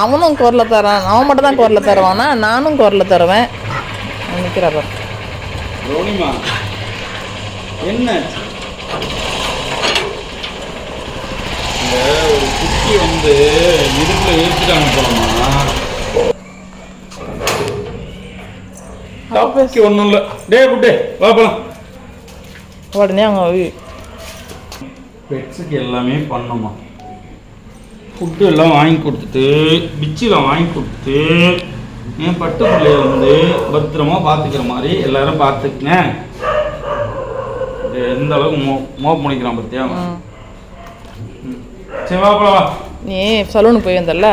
அவனும் குரலை தரான். அவன் மட்டும் தான் குரலை தருவானா, நானும் குரலை தருவேன். நிற்கிறாப்பா என்ன ஒரு குட்டி வந்து இடுப்புல ஏற்றிட்டாங்க போனோமா. ஒன்றும் இல்லை. டே புட்டே வாப்பலாம். உடனே அவங்க பெட்ஸுக்கு எல்லாமே பண்ணோமா. ஃபுட்டு எல்லாம் வாங்கி கொடுத்துட்டு, பிச்சிலாம் வாங்கி கொடுத்துட்டு, என் பட்டு பிள்ளைய வந்து பத்திரமா பார்த்துக்கிற மாதிரி எல்லாரும் பார்த்துக்குங்க. எந்த அளவுக்கு மோப் முடிக்கிறான் பத்தியா. சரி வாப்பலாம் வா. நீ சலூனுக்கு போய் வந்தல்ல,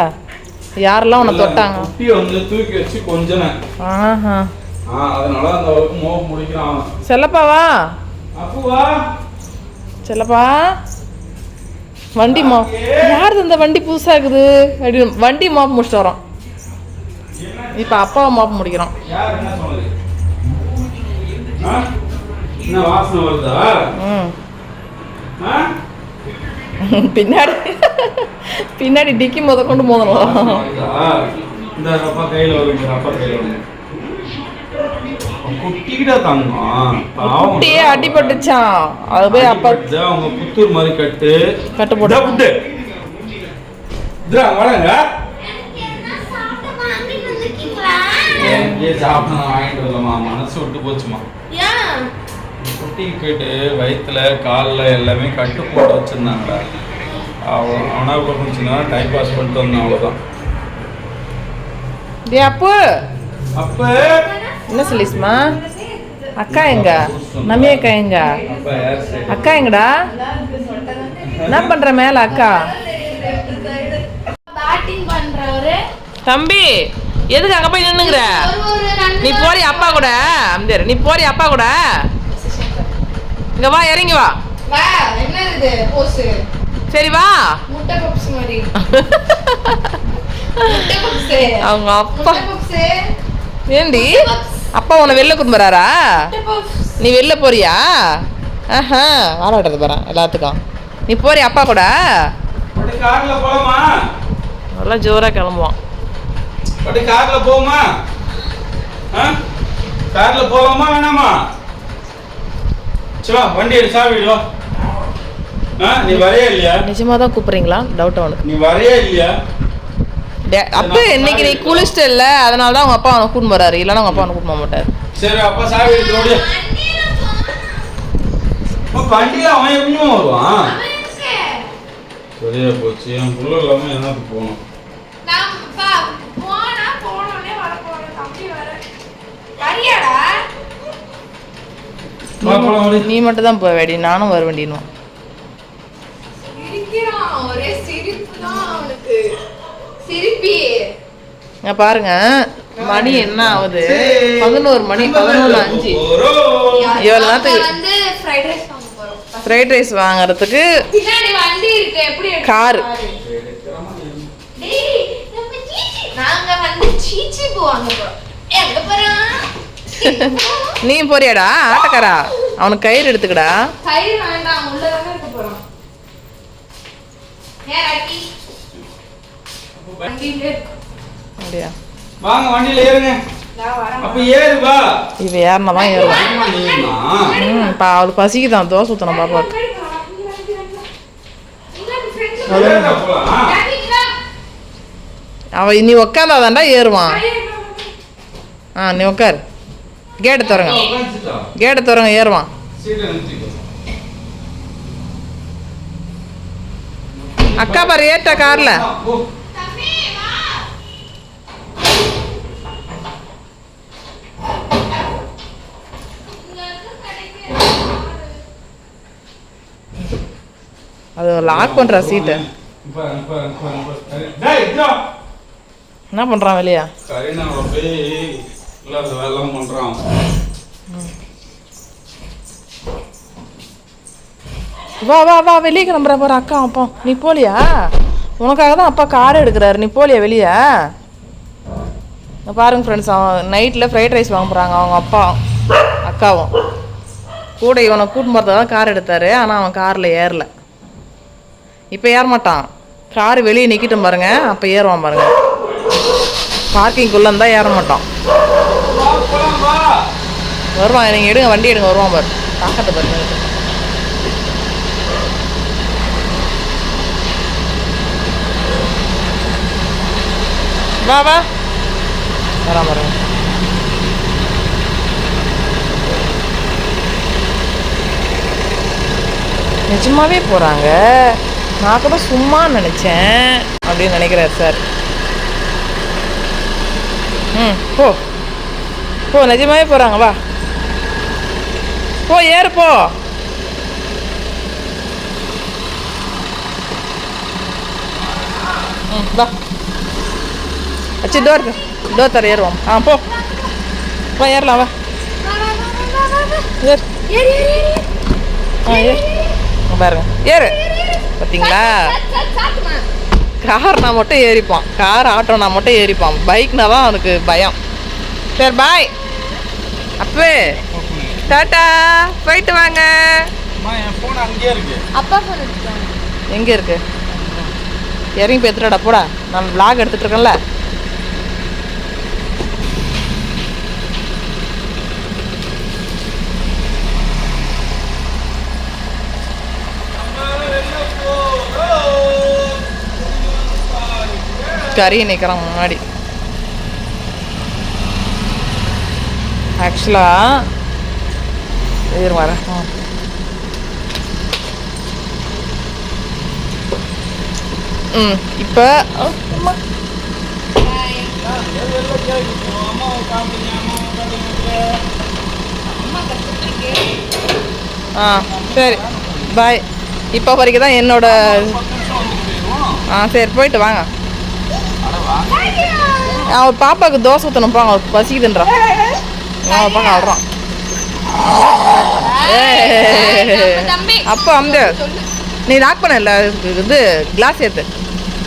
யாரெல்லாம் உன்னை தொட்டாங்க? குட்டியை வந்து தூக்கி வச்சு கொஞ்சம் அதனால அந்த அளவுக்கு மோப் முடிக்கிறான். செல்லப்பாவா அப்புவா செல்லப்பா வண்டி யாருது இந்த வண்டி புதுசாக இருக்குது அப்படின்னு வண்டி மாப் முடிச்சுட்டு வரோம். இப்போ அப்பாவை மாப் முடிக்கிறோம். வாசனை வருதா? பின்னாடி பின்னாடி டிக்கி கொண்டு மோதணும். இந்த அப்பா கையில் வருங்க. அப்பா கையில் வருங்க. குட்டியே அடிபட்டுச்சான். அது போய் அப்பா அவங்க புத்தூர் மாதிரி கட்டு போட்டு மனசு விட்டு போச்சுமா. குட்டிக்கு போயிட்டு வயிற்றுல காலில் எல்லாமே கட்டு போட்டு வச்சிருந்தாங்கடா. அவனா கொஞ்சம் டைம் பாஸ் பண்ணிட்டு வந்தான். அவ்வளோதான். அப்போ அப்போ என்ன சொல்லிஸ்மா? அக்கா எங்க? நம்மி அக்கா எங்க? அக்கா எங்கடா? என்ன பண்ற மேல அக்கா? தம்பி எதுக்கு அங்க போய் நின்னுங்கற? நீ போறி அப்பா கூட. அம்தேர் நீ போறி அப்பா கூட. இங்க வா, இறங்கி வா. வா. என்ன இது போஸ்? சரி வா. முட்டை பப்ஸ் மாதிரி. முட்டை பப்ஸ். அவங்க அப்பா. முட்டை பப்ஸ். ஏண்டி அப்பா உன்னை வெளில கூட்டு போறாரா? நீ வெளில போறியா? ஆஹா வாழாடுறது போறான் எல்லாத்துக்கும். நீ போறியா அப்பா கூட? கார்ல போலாமா? நல்லா ஜோரா கிளம்புவான். கார்ல போமா? கார்ல போலாமா வேணாமா? சரி வண்டி எடுத்து சாவிடுவா. நீ வரையா இல்லையா? நிஜமா தான் கூப்பிடுறீங்களா? டவுட் அவனுக்கு. நீ வரையா இல்லையா? அப்ப இன்னைக்கு நீ குளிச்சிட்ட இல்ல, அதனால தான் உங்க அப்பா அவனை கூட்டு போறாரு. இல்லைன்னா உங்க அப்பா அவனை கூட்டு போக மாட்டாரு. சரி அப்பா சாவி எடுத்து வண்டியில அவன் எப்படியும் வருவான். சரியா போச்சு. என் புள்ள இல்லாம என்னத்துக்கு போகணும்? நீ மட்டும் தான் போக வேண்டி, நானும் வர வேண்டியனும். பாருங்க மணி என்ன ஆகுது? 11 மணி, 11:05. இவ்வளவு நேரத்துக்கு ஃப்ரைட் ரைஸ் வாங்குறதுக்கு காரு. நீ போறியாடா ஆட்டக்காரா? அவனுக்கு கயிறு எடுத்துக்கடா. அப்படியா? வாங்க வண்டியில ஏறுங்க. அப்ப ஏறு வா. இவ ஏறனதான் ஏறுவான். அவளுக்கு பசிக்குதான், தோசை ஊத்தணும் பாப்பா. அவ நீ உக்காந்தாதான்டா ஏறுவான். நீ உக்காரு. கேட்டு தரங்க, கேட்டு தரங்க, ஏறுவான். அக்கா பாரு ஏட்ட கார்ல. அது லாக் பண்ற சீட்டு. என்ன பண்றான் வெளியா? வா வா வா, வெளியே கிளம்புற போற அக்கா. அப்பா நீ போலியா? உனக்காக தான் அப்பா கார் எடுக்கிறாரு. நீ போலியா வெளியே? பாருங்க ஃப்ரெண்ட்ஸ், அவன் நைட்டில் ஃப்ரைட் ரைஸ் வாங்க போகிறாங்க. அவங்க அப்பா அக்காவும் கூட இவனை கூட்டு போகிறத தான் கார் எடுத்தார். ஆனால் அவன் காரில் ஏறல. இப்போ ஏற மாட்டான். கார் வெளியே நிற்கிட்டோம் பாருங்க, அப்போ ஏறுவான் பாருங்க. பார்க்கிங்குள்ளே இருந்தால் ஏற மாட்டோம். வருவான், நீங்கள் எடுங்க, வண்டி எடுங்க, வருவான் பாரு. தாக்கத்தை பாருங்க. வா வா வரா பாருங்க. நிஜமாவே போகிறாங்க, நான் கூட சும்மா நினச்சேன் அப்படின்னு நினைக்கிறார் சார். போ போ, நிஜமாவே போகிறாங்க. வா போ, ஏறு போ. வா அச்சு, டோர் தர ஏறுவோம். போ வா, ஏறலாம். வா ஏறு. ஏறு பாருங்க, ஏறு. பார்த்தீங்களா, கார்னா மட்டும் ஏறிப்பான், கார் ஆட்டோனா மட்டும் ஏறிப்பான், பைக்னா தான் அவனுக்கு பயம். சரி பாய் அப்பவே, டாட்டா, போயிட்டு வாங்க. எங்கே இருக்கு? இறங்கி போய் எடுத்துடா போடா, நான் vlog எடுத்துட்டு இருக்கேன்ல. கறி நிற்கிறான் முன்னாடி. ஆக்சுவலாக இது வரேன். இப்போ சரி பாய். இப்போ வரைக்கும் தான் என்னோட. சரி போயிட்டு வாங்க. அவன் பாப்பாவுக்கு தோசை ஊற்றணும் போங்க, அவளுக்கு பசிக்குதுன்றா. அவன் பாக்க ஆடுறான். அப்போ அந்த நீ லாக் பண்ண இல்லை, இது கிளாஸ் ஏற்று.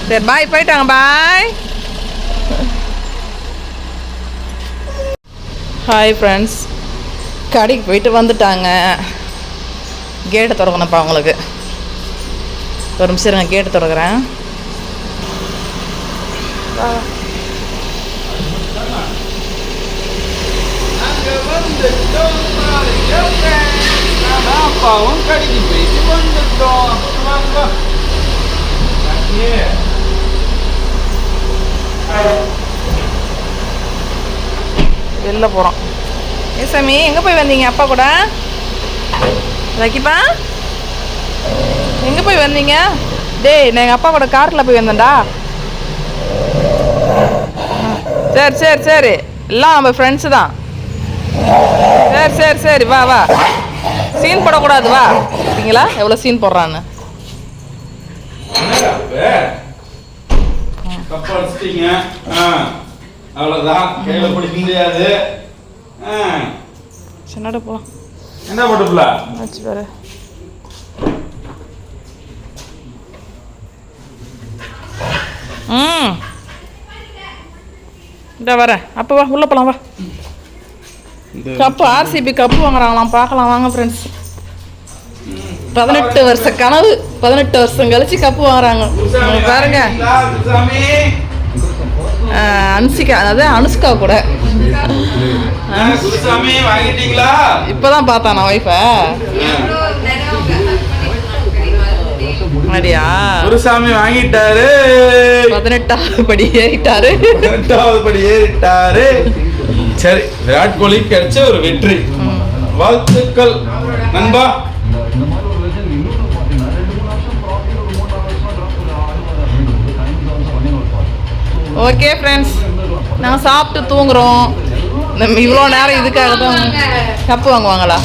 சரி பாய், போயிட்டாங்க. பாய். ஹாய் ஃப்ரெண்ட்ஸ், கடைக்கு போயிட்டு வந்துட்டாங்க. கேட்டை திறக்கணும்ப்பா அவங்களுக்கு. ஒரு நிமிஷம் இருங்க, கேட்டு திறக்கிறேன். வெளில போகிறோம். ஏ சாமி, எங்கே போய் வந்தீங்க அப்பா கூட? லக்கிப்பா, எங்கே போய் வந்தீங்க? டேய், நான் எங்கள் அப்பா கூட காரில் போய் வந்தேன்டா. சரி சரி சரி, எல்லாம் நம்ம ஃப்ரெண்ட்ஸு தான். சரி சரி சரி, வா வா, சீன் போடக்கூடாது. வா, பார்த்தீங்களா எவ்வளோ சீன் போடுறான்னு. அவ்வளோதான், கையில பிடிக்க முடியாது. சின்னட போகலாம். என்ன போட்டுல ஆச்சு பாரு. இந்த வரேன். அப்போ வா, உள்ள போகலாம். வா, கப்பு ஆர்சிபி கப்பு வாங்குறாங்களாம், பார்க்கலாம் வாங்க ஃப்ரெண்ட்ஸ். 18 வருஷ கனவு, 18 வருஷம் கழிச்சு கப்பு வாங்குறாங்க பாருங்க. அனுஷிகா, அதாவது அனுஷ்கா கூட இப்பதான் பார்த்தான் நான் ஒய்ஃபை. அப்படியா, குருசாமி வாங்கிட்டாரு. 18வது படி ஏறிட்டாரு. 18வது படி ஏறிட்டாரு. சரி, விராட் கோலி கிடைச்ச ஒரு வெற்றி. வாழ்த்துக்கள் நண்பா. ஓகே ஃப்ரெண்ட்ஸ், நாங்கள் சாப்பிட்டு தூங்குறோம். இவ்வளோ நேரம் இதுக்காக தான் கப்பு வாங்குவாங்களா?